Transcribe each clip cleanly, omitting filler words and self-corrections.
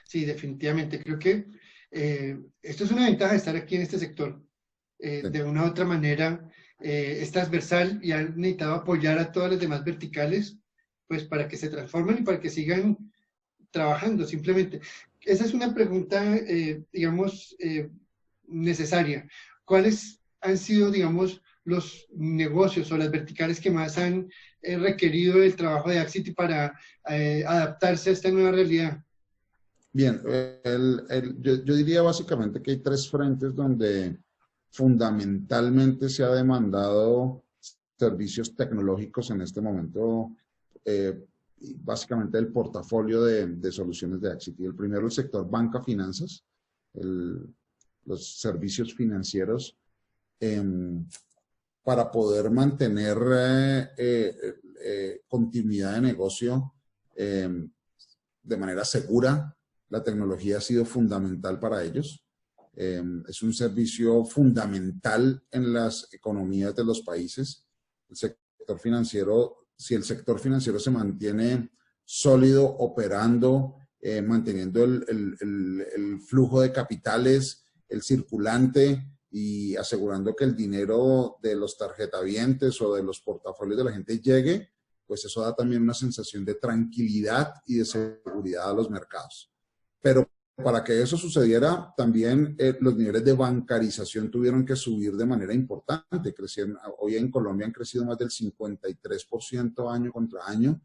Sí, definitivamente. Creo que esto es una ventaja de estar aquí en este sector. Sí. De una u otra manera, es transversal y han necesitado apoyar a todas las demás verticales, pues para que se transformen y para que sigan trabajando simplemente. Esa es una pregunta, digamos, necesaria. ¿Cuáles han sido, digamos, los negocios o las verticales que más han requerido el trabajo de Axity para adaptarse a esta nueva realidad? Bien, yo diría básicamente que hay tres frentes donde fundamentalmente se ha demandado servicios tecnológicos en este momento, y básicamente el portafolio de soluciones de Axity. El primero, el sector banca finanzas, el- los servicios financieros, em, para poder mantener continuidad de negocio de manera segura. La tecnología ha sido fundamental para ellos. Es un servicio fundamental en las economías de los países. El sector financiero, si el sector financiero se mantiene sólido, operando, manteniendo el flujo de capitales, el circulante y asegurando que el dinero de los tarjetavientes o de los portafolios de la gente llegue, pues eso da también una sensación de tranquilidad y de seguridad a los mercados. Pero para que eso sucediera, también los niveles de bancarización tuvieron que subir de manera importante. Crecieron, hoy en Colombia han crecido más del 53% año contra año,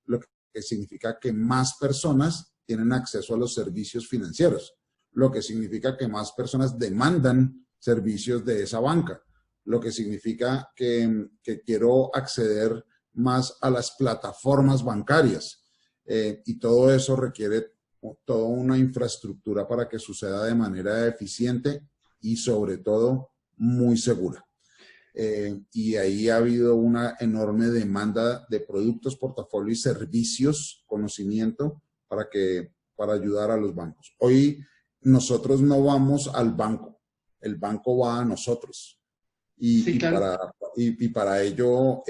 lo que significa que más personas tienen acceso a los servicios financieros, lo que significa que más personas demandan servicios de esa banca, lo que significa que quiero acceder más a las plataformas bancarias. Y todo eso requiere toda una infraestructura para que suceda de manera eficiente y sobre todo muy segura. Y ahí ha habido una enorme demanda de productos, portafolio y servicios, conocimiento para ayudar a los bancos. Hoy nosotros no vamos al banco, el banco va a nosotros. Sí, Y, y, claro. para, y para ello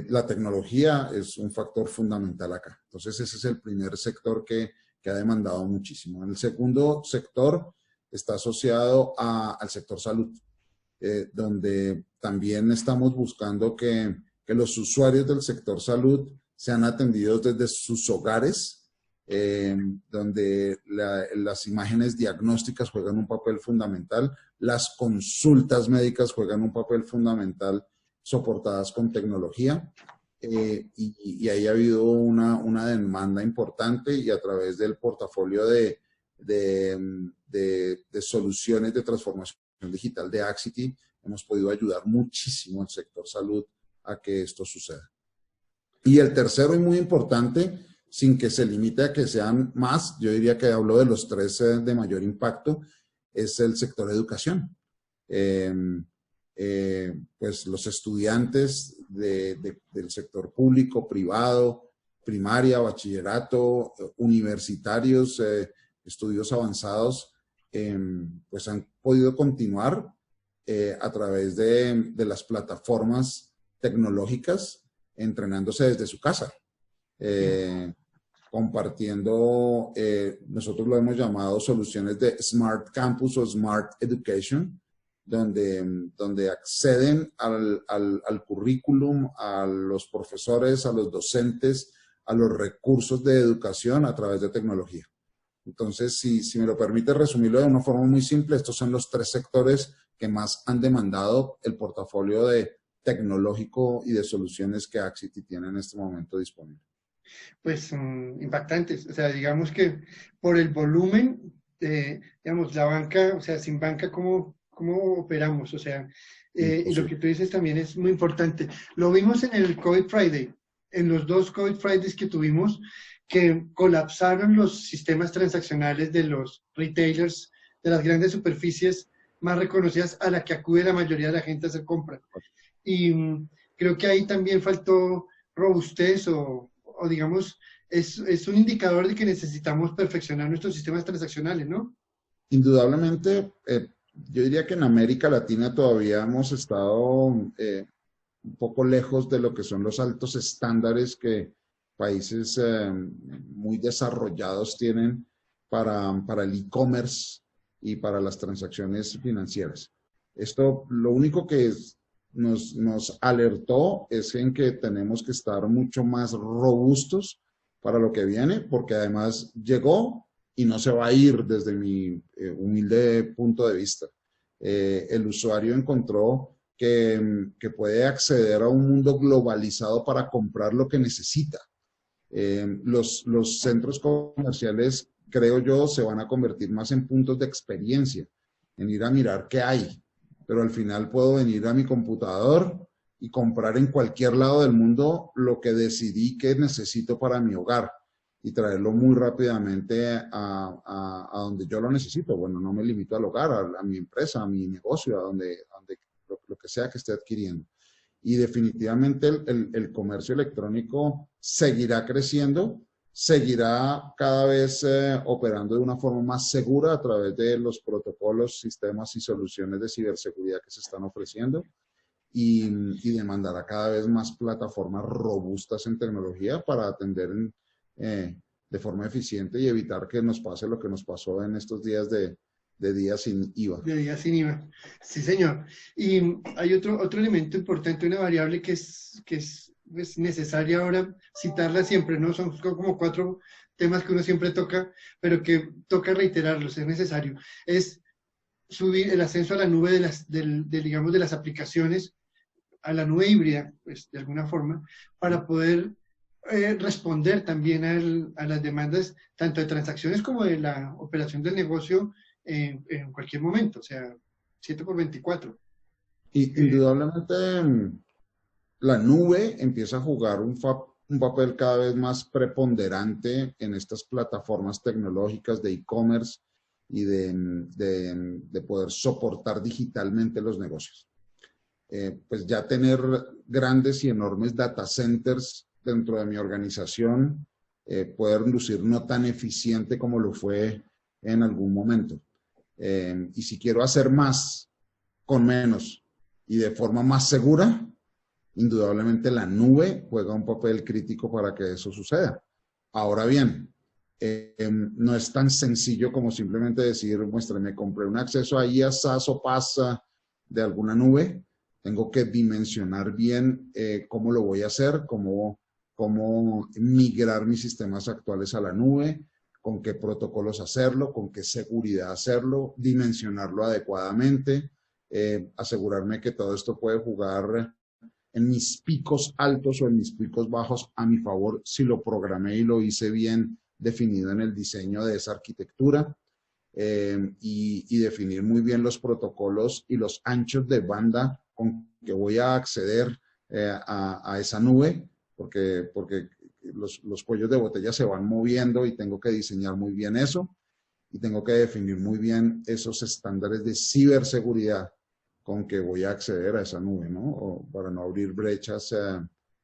la tecnología es un factor fundamental acá. Entonces ese es el primer sector que ha demandado muchísimo. El segundo sector está asociado al sector salud, donde también estamos buscando que los usuarios del sector salud sean atendidos desde sus hogares, donde las imágenes diagnósticas juegan un papel fundamental, las consultas médicas juegan un papel fundamental soportadas con tecnología, y ahí ha habido una demanda importante y a través del portafolio de soluciones de transformación digital de Axity hemos podido ayudar muchísimo al sector salud a que esto suceda. Y el tercero y muy importante, sin que se limite a que sean más, yo diría que hablo de los tres de mayor impacto, es el sector educación. Eh, pues los estudiantes del sector público, privado, primaria, bachillerato, universitarios, estudios avanzados, pues han podido continuar a través de las plataformas tecnológicas, entrenándose desde su casa, Sí. compartiendo, nosotros lo hemos llamado soluciones de Smart Campus o Smart Education, donde acceden al currículum, a los profesores, a los docentes, a los recursos de educación a través de tecnología. Entonces, si me lo permite resumirlo de una forma muy simple, estos son los tres sectores que más han demandado el portafolio de tecnológico y de soluciones que Axity tiene en este momento disponible. Pues impactantes. O sea, digamos que por el volumen, digamos, la banca, o sea, sin banca, ¿cómo operamos? O sea, y lo que Imposible. tú dices también es muy importante. Lo vimos en el COVID Friday, en los dos COVID Fridays que tuvimos, que colapsaron los sistemas transaccionales de los retailers, de las grandes superficies más reconocidas a la que acude la mayoría de la gente a hacer compras. Y creo que ahí también faltó robustez o digamos, es un indicador de que necesitamos perfeccionar nuestros sistemas transaccionales, ¿no? Indudablemente, yo diría que en América Latina todavía hemos estado un poco lejos de lo que son los altos estándares países muy desarrollados tienen para el e-commerce y para las transacciones financieras. Esto, lo único que nos alertó es en que tenemos que estar mucho más robustos para lo que viene, porque además llegó y no se va a ir desde mi humilde punto de vista. El usuario encontró que puede acceder a un mundo globalizado para comprar lo que necesita. Los centros comerciales, creo yo, se van a convertir más en puntos de experiencia, en ir a mirar qué hay. Pero al final puedo venir a mi computador y comprar en cualquier lado del mundo lo que decidí que necesito para mi hogar y traerlo muy rápidamente a donde yo lo necesito. Bueno, no me limito al hogar, a mi empresa, a mi negocio, a donde lo que sea que esté adquiriendo. Y definitivamente el comercio electrónico seguirá creciendo, seguirá cada vez operando de una forma más segura a través de los protocolos, sistemas y soluciones de ciberseguridad que se están ofreciendo y demandará cada vez más plataformas robustas en tecnología para atender de forma eficiente y evitar que nos pase lo que nos pasó en estos días de día sin IVA. De día sin IVA. Sí, señor. Y hay otro elemento importante, una variable que es pues, necesaria ahora citarla siempre, ¿no? Son como 4 temas que uno siempre toca, pero que toca reiterarlos, es necesario. Es subir el ascenso a la nube digamos, de las aplicaciones, a la nube híbrida, pues, de alguna forma, para poder responder también a las demandas tanto de transacciones como de la operación del negocio en cualquier momento, o sea, 7x24. Indudablemente la nube empieza a jugar un papel cada vez más preponderante en estas plataformas tecnológicas de e-commerce y de poder soportar digitalmente los negocios. Pues ya tener grandes y enormes data centers dentro de mi organización puede lucir no tan eficiente como lo fue en algún momento. Y si quiero hacer más con menos y de forma más segura, indudablemente la nube juega un papel crítico para que eso suceda. Ahora bien, no es tan sencillo como simplemente decir, muéstrame, compré un acceso ahí a SaaS o PaaS de alguna nube. Tengo que dimensionar bien cómo lo voy a hacer, cómo migrar mis sistemas actuales a la nube, con qué protocolos hacerlo, con qué seguridad hacerlo, dimensionarlo adecuadamente, asegurarme que todo esto puede jugar en mis picos altos o en mis picos bajos a mi favor si lo programé y lo hice bien definido en el diseño de esa arquitectura y definir muy bien los protocolos y los anchos de banda con que voy a acceder a esa nube, porque los cuellos de botella se van moviendo y tengo que diseñar muy bien eso y tengo que definir muy bien esos estándares de ciberseguridad con que voy a acceder a esa nube, ¿no? O para no abrir brechas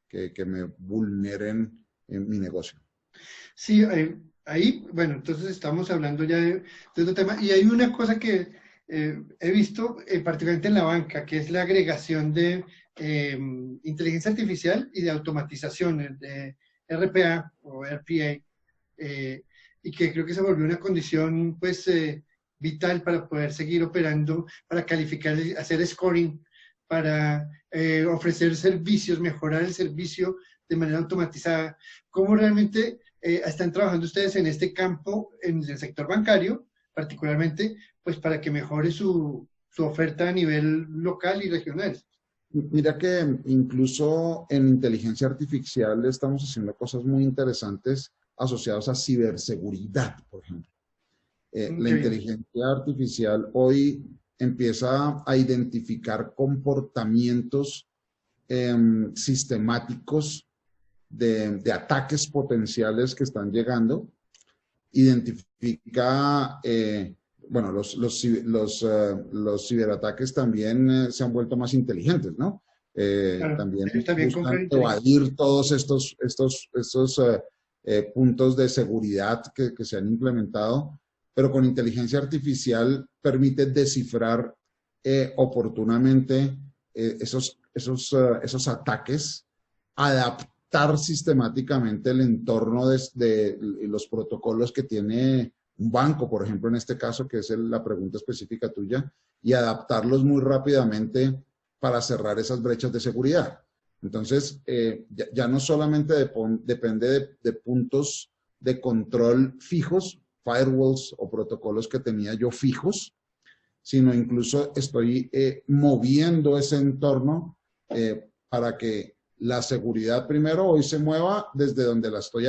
que me vulneren en mi negocio. Sí, ahí, bueno, entonces estamos hablando ya de otro tema. Y hay una cosa que he visto, particularmente en la banca, que es la agregación de inteligencia artificial y de automatización, de RPA o RPA, y que creo que se volvió una condición, pues, vital para poder seguir operando, para calificar, hacer scoring, para ofrecer servicios, mejorar el servicio de manera automatizada. ¿Cómo realmente están trabajando ustedes en este campo, en el sector bancario, particularmente, pues para que mejore su oferta a nivel local y regional? Mira que incluso en inteligencia artificial estamos haciendo cosas muy interesantes asociadas a ciberseguridad, por ejemplo. La inteligencia artificial hoy empieza a identificar comportamientos sistemáticos de ataques potenciales que están llegando, identifica, bueno, los ciberataques también se han vuelto más inteligentes, ¿no? Claro, también buscan evadir todos estos puntos de seguridad que se han implementado, pero con inteligencia artificial permite descifrar oportunamente esos ataques, adaptar sistemáticamente el entorno de los protocolos que tiene un banco, por ejemplo, en este caso, que es la pregunta específica tuya, y adaptarlos muy rápidamente para cerrar esas brechas de seguridad. Entonces, ya no solamente depende de puntos de control fijos, firewalls o protocolos que tenía yo fijos, sino incluso estoy moviendo ese entorno para que la seguridad primero hoy se mueva desde donde la estoy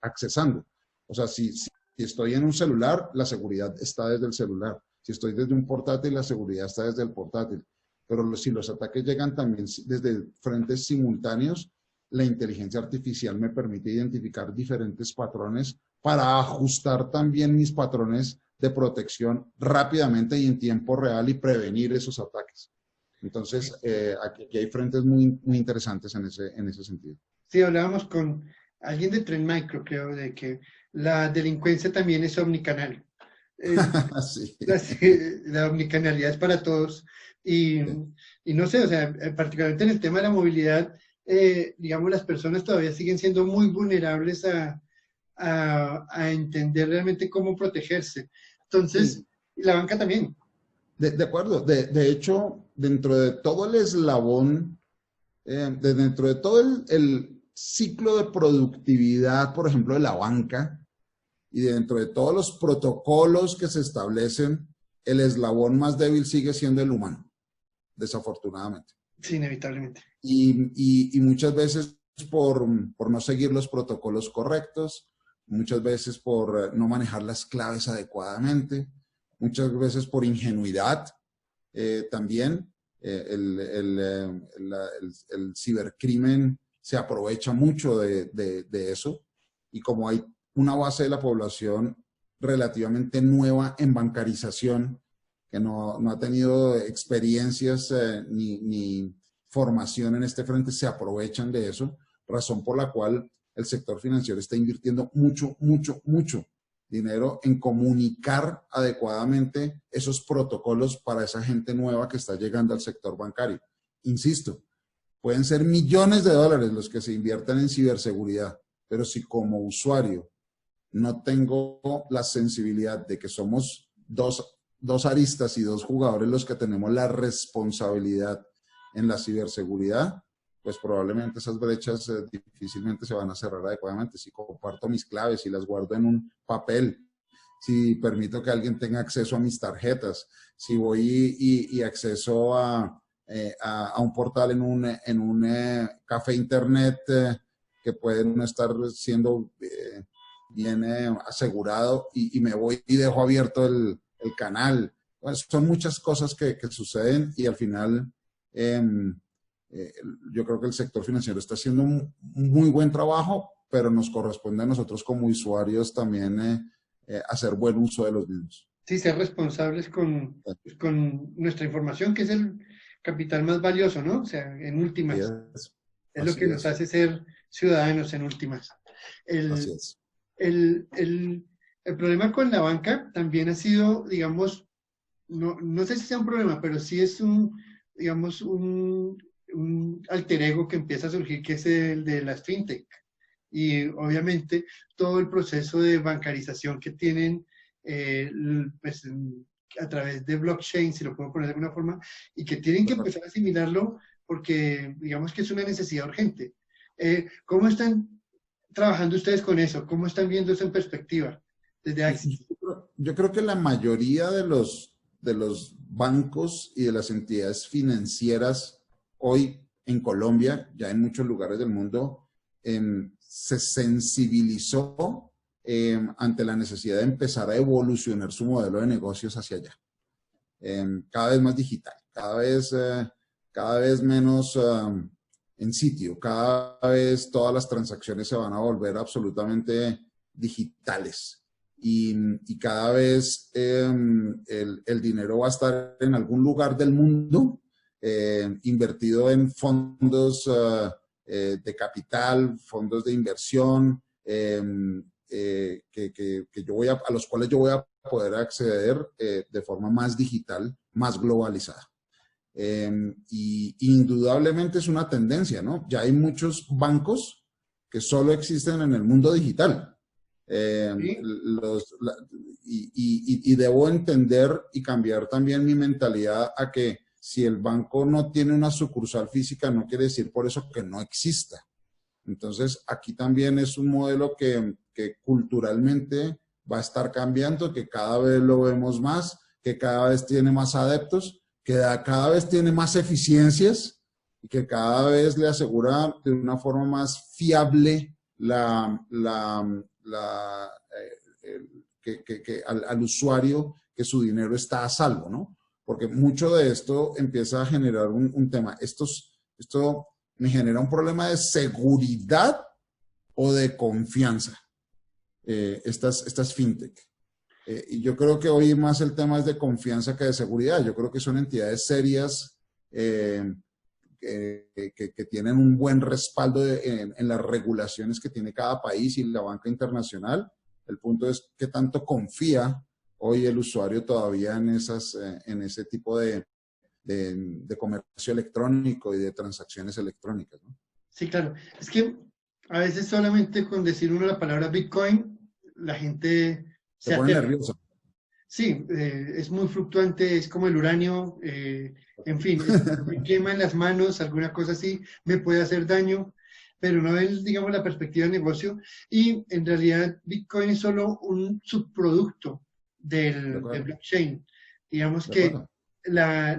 accesando. O sea, si estoy en un celular, la seguridad está desde el celular. Si estoy desde un portátil, la seguridad está desde el portátil. Pero si los ataques llegan también desde frentes simultáneos, la inteligencia artificial me permite identificar diferentes patrones para ajustar también mis patrones de protección rápidamente y en tiempo real y prevenir esos ataques. Entonces, aquí hay frentes muy, muy interesantes en ese sentido. Sí, hablábamos con alguien de Trend Micro, creo, de que la delincuencia también es omnicanal. Sí. La omnicanalidad es para todos. Y, Sí. y no sé, o sea, particularmente en el tema de la movilidad, digamos, las personas todavía siguen siendo muy vulnerables a entender realmente cómo protegerse. Entonces, Sí. y la banca también. De acuerdo. De hecho, dentro de todo el eslabón, dentro de todo el ciclo de productividad, por ejemplo, de la banca, y dentro de todos los protocolos que se establecen, el eslabón más débil sigue siendo el humano, desafortunadamente. Sí, inevitablemente. Y muchas veces por no seguir los protocolos correctos, muchas veces por no manejar las claves adecuadamente, muchas veces por ingenuidad también. El cibercrimen se aprovecha mucho de eso, y como hay una base de la población relativamente nueva en bancarización, que no ha tenido experiencias ni formación en este frente, se aprovechan de eso, razón por la cual el sector financiero está invirtiendo mucho dinero en comunicar adecuadamente esos protocolos para esa gente nueva que está llegando al sector bancario. Insisto, pueden ser millones de dólares los que se inviertan en ciberseguridad, pero si como usuario no tengo la sensibilidad de que somos dos aristas y dos jugadores los que tenemos la responsabilidad en la ciberseguridad, pues probablemente esas brechas difícilmente se van a cerrar adecuadamente. Si comparto mis claves, si las guardo en un papel, si permito que alguien tenga acceso a mis tarjetas, si voy y acceso a un portal en un café internet que puede no estar siendo bien asegurado, y me voy y dejo abierto el canal. Pues son muchas cosas que suceden, y al final yo creo que el sector financiero está haciendo un muy buen trabajo, pero nos corresponde a nosotros como usuarios también hacer buen uso de los mismos. Sí, ser responsables con nuestra información, que es el capital más valioso, ¿no? O sea, en últimas, es lo Así que nos es, hace ser ciudadanos en últimas. así El, es. el problema con la banca también ha sido, digamos, no sé si sea un problema, pero sí es digamos, un alter ego que empieza a surgir, que es el de las fintech. Y obviamente todo el proceso de bancarización que tienen pues, a través de blockchain, si lo puedo poner de alguna forma, y que tienen que empezar a asimilarlo porque digamos que es una necesidad urgente. ¿Cómo están trabajando ustedes con eso? ¿Cómo están viendo eso en perspectiva desde Axis? Yo creo que la mayoría de los bancos y de las entidades financieras hoy en Colombia, ya en muchos lugares del mundo, se sensibilizó ante la necesidad de empezar a evolucionar su modelo de negocios hacia allá. Cada vez más digital, cada vez menos en sitio, cada vez todas las transacciones se van a volver absolutamente digitales, y cada vez el dinero va a estar en algún lugar del mundo invertido en fondos de capital, fondos de inversión, que a los cuales yo voy a poder acceder de forma más digital, más globalizada. Y indudablemente es una tendencia, ¿no? Ya hay muchos bancos que solo existen en el mundo digital. ¿Sí? Y debo entender y cambiar también mi mentalidad a que si el banco no tiene una sucursal física, no quiere decir por eso que no exista. Entonces, aquí también es un modelo que culturalmente va a estar cambiando, que cada vez lo vemos más, que cada vez tiene más adeptos, que cada vez tiene más eficiencias y que cada vez le asegura de una forma más fiable al usuario que su dinero está a salvo, ¿no? Porque mucho de esto empieza a generar un tema. Esto me genera un problema de seguridad o de confianza, estas fintech. Y yo creo que hoy más el tema es de confianza que de seguridad. Yo creo que son entidades serias que tienen un buen respaldo en las regulaciones que tiene cada país y la banca internacional. El punto es qué tanto confía hoy el usuario todavía en ese tipo de comercio electrónico y de transacciones electrónicas, ¿no? Sí, claro. Es que a veces solamente con decir uno la palabra Bitcoin, la gente Se se pone aterra. nervioso. Sí, es muy fluctuante, es como el uranio, en fin, me quema en las manos, alguna cosa así, me puede hacer daño, pero no es, digamos, la perspectiva del negocio. Y en realidad Bitcoin es solo un subproducto ¿De del acuerdo? blockchain. Digamos ¿De que acuerdo?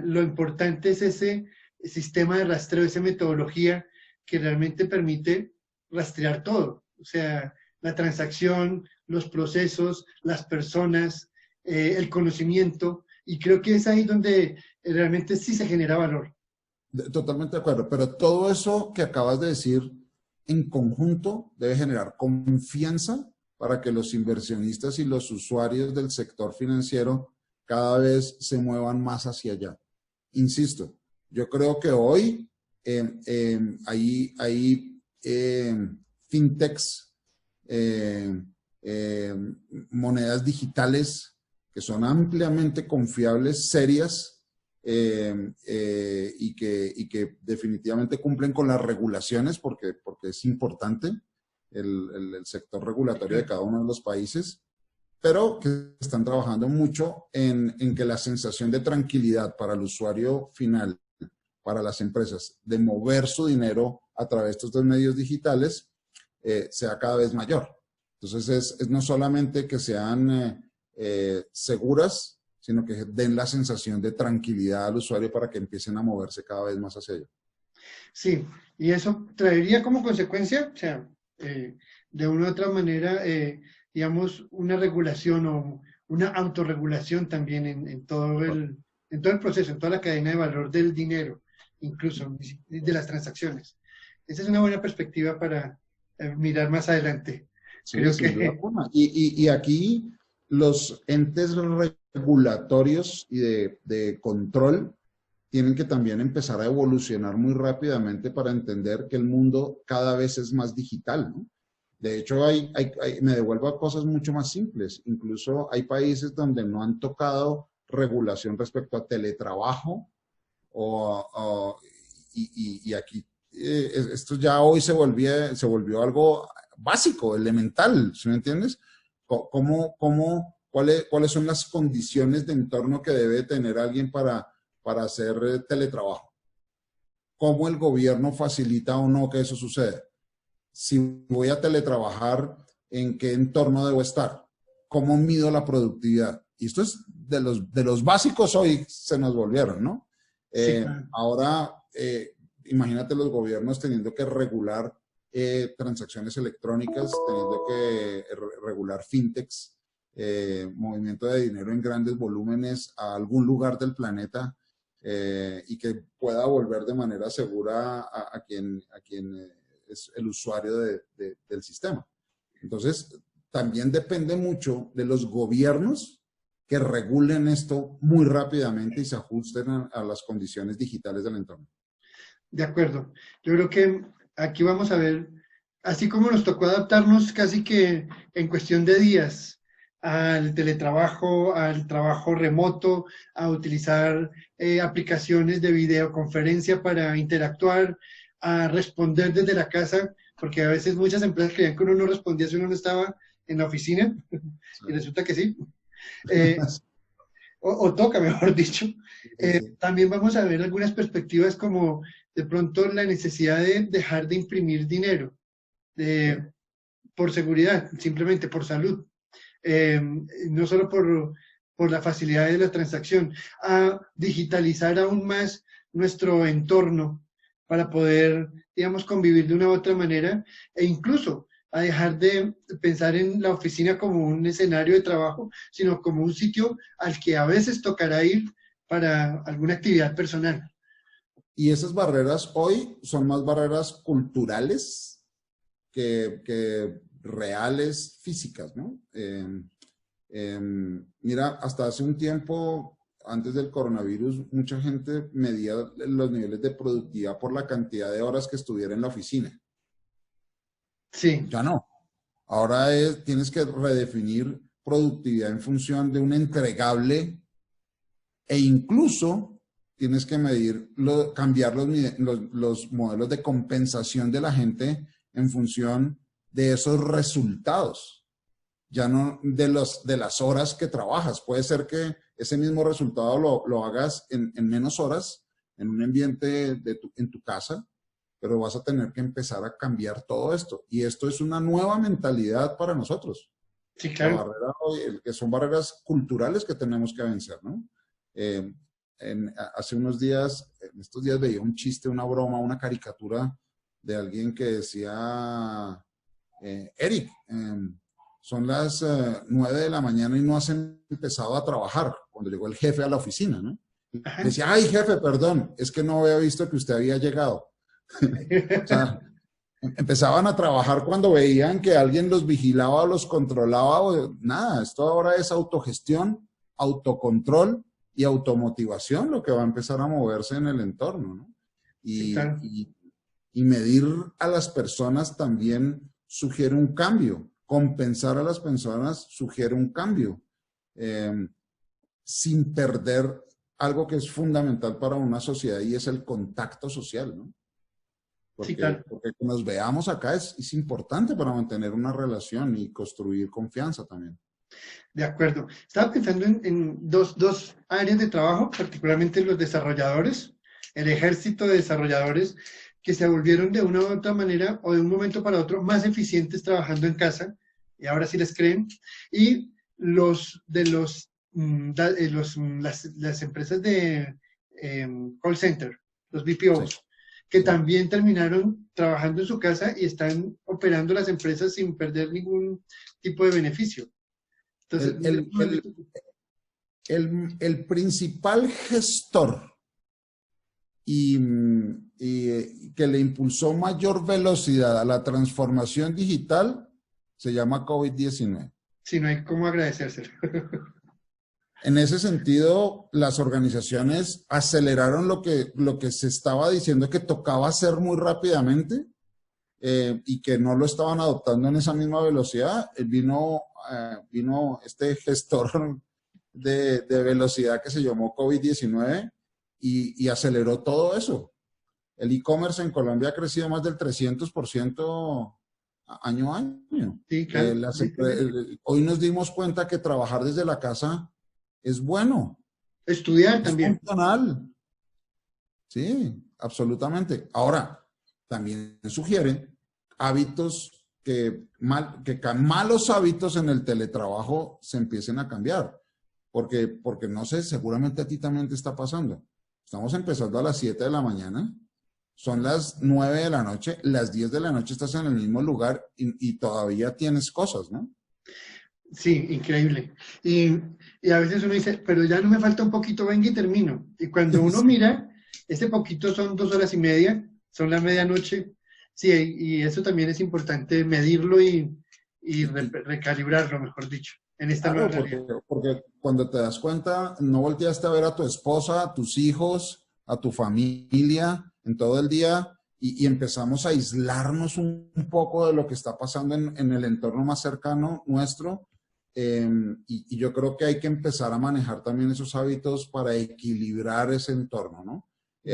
lo importante es ese sistema de rastreo, esa metodología que realmente permite rastrear todo. O sea, la transacción, los procesos, las personas, el conocimiento, y creo que es ahí donde realmente sí se genera valor. Totalmente de acuerdo, pero todo eso que acabas de decir en conjunto debe generar confianza para que los inversionistas y los usuarios del sector financiero cada vez se muevan más hacia allá. Insisto, yo creo que hoy hay fintechs, eh, eh, monedas digitales que son ampliamente confiables, serias, y que definitivamente cumplen con las regulaciones porque es importante el sector regulatorio de cada uno de los países, pero que están trabajando mucho en que la sensación de tranquilidad para el usuario final, para las empresas, de mover su dinero a través de estos dos medios digitales, sea cada vez mayor. Entonces, es no solamente que sean seguras, sino que den la sensación de tranquilidad al usuario para que empiecen a moverse cada vez más hacia ello. Sí, y eso traería como consecuencia, o sea, de una u otra manera, digamos, una regulación o una autorregulación también en todo el proceso, en toda la cadena de valor del dinero, incluso de las transacciones. Esa es una buena perspectiva para mirar más adelante. Sí, Creo sin duda que alguna. Y aquí los entes regulatorios y de control tienen que también empezar a evolucionar muy rápidamente para entender que el mundo cada vez es más digital, ¿no? De hecho, me devuelvo a cosas mucho más simples. Incluso hay países donde no han tocado regulación respecto a teletrabajo o, y aquí esto ya hoy se volvió algo básico, elemental, ¿sí me entiendes? ¿Cuáles son las condiciones de entorno que debe tener alguien para hacer teletrabajo? ¿Cómo el gobierno facilita o no que eso suceda? Si voy a teletrabajar, ¿en qué entorno debo estar? ¿Cómo mido la productividad? Y esto es de los básicos hoy se nos volvieron, ¿no? sí, claro. Ahora, imagínate los gobiernos teniendo que regular transacciones electrónicas, teniendo que regular fintechs, movimiento de dinero en grandes volúmenes a algún lugar del planeta, y que pueda volver de manera segura a quien es el usuario del sistema. Entonces, también depende mucho de los gobiernos que regulen esto muy rápidamente y se ajusten a las condiciones digitales del entorno. De acuerdo. Yo creo que aquí vamos a ver, así como nos tocó adaptarnos casi que en cuestión de días al teletrabajo, al trabajo remoto, a utilizar aplicaciones de videoconferencia para interactuar, a responder desde la casa, porque a veces muchas empresas creían que uno no respondía si uno no estaba en la oficina, Sí. y resulta que sí. Eh, o toca, mejor dicho. Sí, sí. También vamos a ver algunas perspectivas como de pronto la necesidad de dejar de imprimir dinero, Sí. por seguridad, simplemente por salud, no solo por la facilidad de la transacción, a digitalizar aún más nuestro entorno para poder, digamos, convivir de una u otra manera e incluso a dejar de pensar en la oficina como un escenario de trabajo, sino como un sitio al que a veces tocará ir para alguna actividad personal. Y esas barreras hoy son más barreras culturales que reales físicas, ¿no? Mira, hasta hace un tiempo, antes del coronavirus, mucha gente medía los niveles de productividad por la cantidad de horas que estuviera en la oficina. Sí, Ya no. Ahora tienes que redefinir productividad en función de un entregable e incluso tienes que medir, cambiar los modelos de compensación de la gente en función de esos resultados, ya no de las horas que trabajas. Puede ser que ese mismo resultado lo hagas en menos horas, en un ambiente en tu casa, pero vas a tener que empezar a cambiar todo esto. Y esto es una nueva mentalidad para nosotros. sí, La claro. barrera, que son barreras culturales que tenemos que vencer, ¿no? Eh, hace unos días, en estos días veía un chiste, una broma, una caricatura de alguien que decía, Eric, son las 9 de la mañana y no has empezado a trabajar, cuando llegó el jefe a la oficina, ¿no? Ajá. Decía, ay, jefe, perdón, es que no había visto que usted había llegado. O sea, empezaban a trabajar cuando veían que alguien los vigilaba o los controlaba. Nada, esto ahora es autogestión, autocontrol y automotivación lo que va a empezar a moverse en el entorno, ¿no? Sí, Y, claro. y, y medir a las personas también sugiere un cambio. Compensar a las personas sugiere un cambio, eh, sin perder algo que es fundamental para una sociedad y es el contacto social, ¿no? Sí, claro. Porque que nos veamos acá es importante para mantener una relación y construir confianza también. De acuerdo. Estaba pensando en dos áreas de trabajo, particularmente los desarrolladores, el ejército de desarrolladores que se volvieron de una u otra manera o de un momento para otro más eficientes trabajando en casa, y ahora sí les creen, y los de las empresas de call center, los Sí, BPOs, que sí. también terminaron trabajando en su casa y están operando las empresas sin perder ningún tipo de beneficio. Entonces, El, no sé el, cómo has el, visto tú. el principal gestor que le impulsó mayor velocidad a la transformación digital se llama COVID-19. Si no hay cómo agradecérselo. En ese sentido, las organizaciones aceleraron lo que se estaba diciendo que tocaba hacer muy rápidamente, y que no lo estaban adoptando en esa misma velocidad. Vino este gestor de velocidad que se llamó COVID-19 y aceleró todo eso. El e-commerce en Colombia ha crecido más del 300% año a año. Sí, claro, evidentemente. Hoy nos dimos cuenta que trabajar desde la casa es bueno, Estudiar es también. funcional. Sí, absolutamente. Ahora, también sugiere hábitos malos hábitos en el teletrabajo se empiecen a cambiar. Porque no sé, seguramente a ti también te está pasando. Estamos empezando a las 7 de la mañana, son las 9 de la noche, las 10 de la noche estás en el mismo lugar y todavía tienes cosas, ¿no? Sí, increíble. Y a veces uno dice, pero ya no me falta un poquito, venga y termino. Y cuando uno Sí. mira, ese poquito son 2 horas y media, son la medianoche. Sí, y eso también es importante medirlo y Y recalibrarlo, mejor dicho, en esta nueva claro, realidad. porque cuando te das cuenta, no volteaste a ver a tu esposa, a tus hijos, a tu familia en todo el día y empezamos a aislarnos un poco de lo que está pasando en el entorno más cercano nuestro. y yo creo que hay que empezar a manejar también esos hábitos para equilibrar ese entorno, ¿no?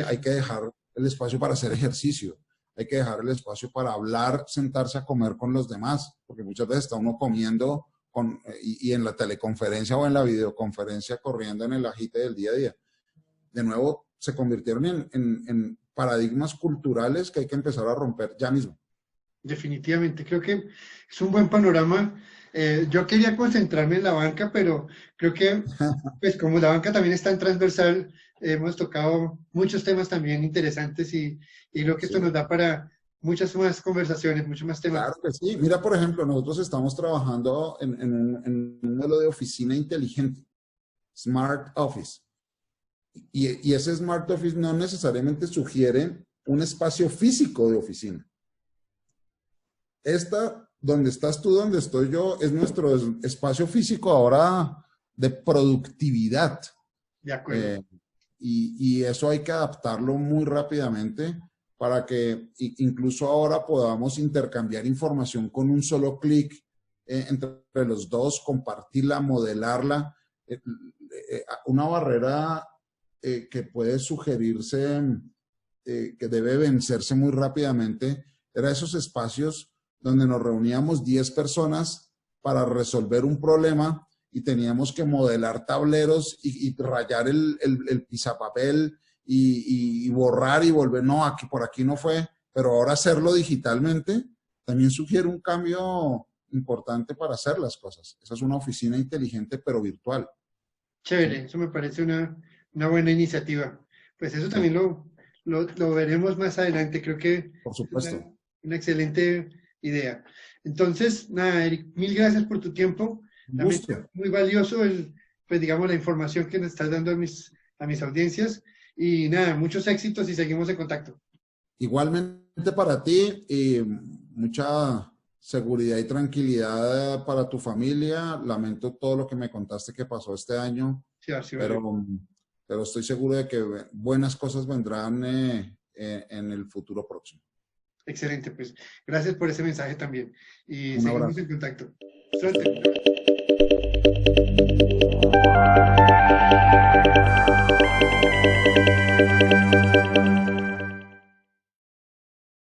Hay que dejar el espacio para hacer ejercicio, hay que dejar el espacio para hablar, sentarse a comer con los demás, porque muchas veces está uno comiendo y en la teleconferencia o en la videoconferencia corriendo en el agite del día a día. De nuevo, se convirtieron en paradigmas culturales que hay que empezar a romper ya mismo. Definitivamente, creo que es un buen panorama. Yo quería concentrarme en la banca, pero creo que, pues como la banca también es tan transversal, hemos tocado muchos temas también interesantes y creo que esto Sí. nos da para muchas más conversaciones, muchos más temas. Claro que sí. Mira, por ejemplo, nosotros estamos trabajando en un modelo de oficina inteligente, Smart Office. Y ese Smart Office no necesariamente sugiere un espacio físico de oficina. Donde estás tú, donde estoy yo, es nuestro espacio físico ahora de productividad. De acuerdo. Y eso hay que adaptarlo muy rápidamente para que incluso ahora podamos intercambiar información con un solo clic entre los dos, compartirla, modelarla. Una barrera que puede sugerirse que debe vencerse muy rápidamente era esos espacios donde nos reuníamos 10 personas para resolver un problema y teníamos que modelar tableros y rayar el pisapapel y borrar y volver, no, aquí por aquí no fue, pero ahora hacerlo digitalmente también sugiere un cambio importante para hacer las cosas. Esa es una oficina inteligente pero virtual. Chévere, ¿Sí? eso me parece una buena iniciativa. Pues eso Sí, también lo veremos más adelante. Creo que por es supuesto. una excelente idea. Entonces, nada, Eric, mil gracias por tu tiempo. Un Realmente gusto. muy valioso pues digamos, la información que nos estás dando a mis audiencias. Y nada, muchos éxitos y seguimos en contacto. Igualmente para ti y mucha seguridad y tranquilidad para tu familia. Lamento todo lo que me contaste que pasó este año, Sí, sí, vale. pero estoy seguro de que buenas cosas vendrán en el futuro próximo. Excelente, pues gracias por ese mensaje también. Y Un seguimos en abrazo. contacto. Suerte.